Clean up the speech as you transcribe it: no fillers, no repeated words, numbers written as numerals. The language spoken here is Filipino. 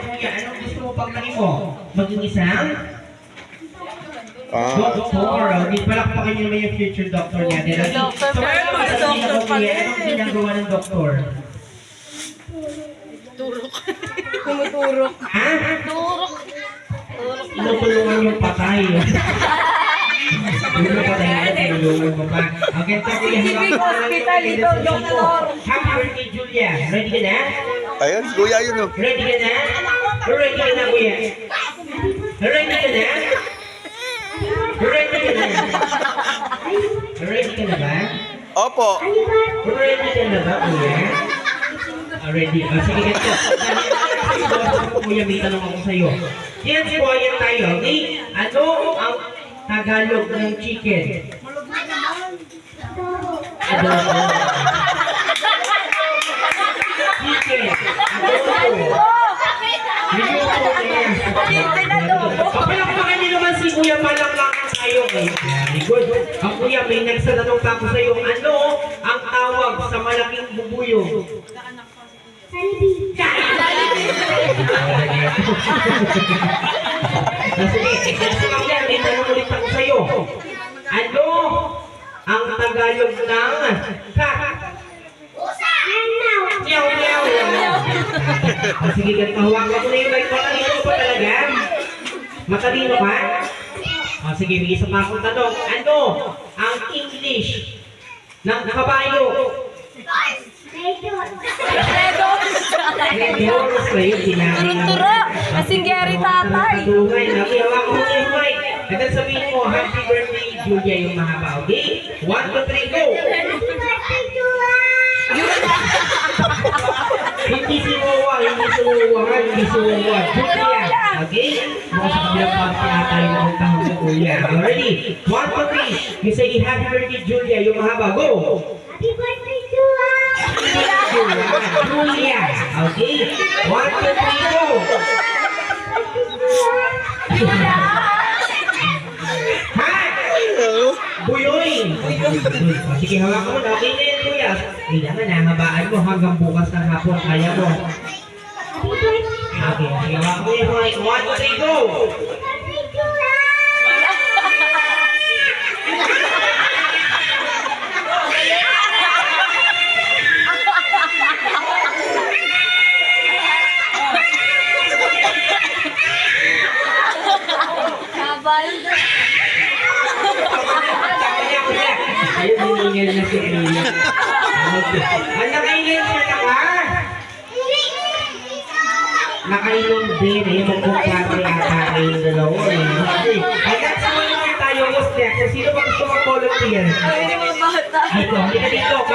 kuya, anong gusto mo paglaki mo? Maging isang? Doktor. Hindi palakpakan niyo naman yung future doctor niya. Doctor. So, anong kuya, anong ginagawa ng doktor? Turok. Tumuturok. Ha? Turok. Tinutulungan yung patay. Tinutulungan patay na, tinulungan mo pa. Okay, so kuya, Big hospital ito, doktor. Happy birthday, Julia. Ready ka na? Ayun, si kuya yun oh. Ready ka na? Ready ka na, kuya? Ready ka na? Ready ka na? Ready ka na ba? Opo. Ready ka na ba, kuya? Ready. Sige, ganito. Kuya, may tanong ako sa'yo. Yan, quiet tayo. Okay? Ano ang Tagalog ng chicken? Adobo. Chicken. Adobo. Papalakpakan niyo naman si Kuya, palakpakan tayo. Very good. Ang Kuya, may nagsatanong pa ako sa'yo. Ano ang tawag sa malaking bubuyog? Sige, may tanong ulit ako sa'yo. Ano ang Tagalog ng cat? Meow, meow. Sige, hawakan ko na yung mic. Matalino pa talaga? Matalino pa? Sige, may isa pa akong tanong. Ano ang English ng kabayo? Turo-turo. Kasing Gary tatay. Hawakan mo na yung mic. At then sabihin mo, happy birthday, Julia, yung mahaba. Okay? 1, 2, 3, go! Hindi si Wawa, hindi si Wawa, hindi si Wawa. Julia. Okay? Mukha sa kabilang party ata yung mga tahong mo, Kuya. Ready? 1, 2, 3. You say, happy birthday, Julia, yung mahaba. Go! Happy birthday, Julia! Julia. Okay? 1, 2, 3, go! Ha? Buyoy! Sige, hawakan mo na. Okay na yan, Kuya. Kailangan nahabaan mo hanggang bukas ng hapon. Kaya mo. Okay, sige, hawakan mo yan. 1, 2, 3, go! Kabal. Ayun, hiningal na si Kuya. Nakailin siya na ka? Nakailong din. Ayun, magkumpate ata kayong dalawa. Ay, that's why tayo was next. Sino ba gusto mag-volunteer? Ay, mga bata. Ito, hindi ka dito.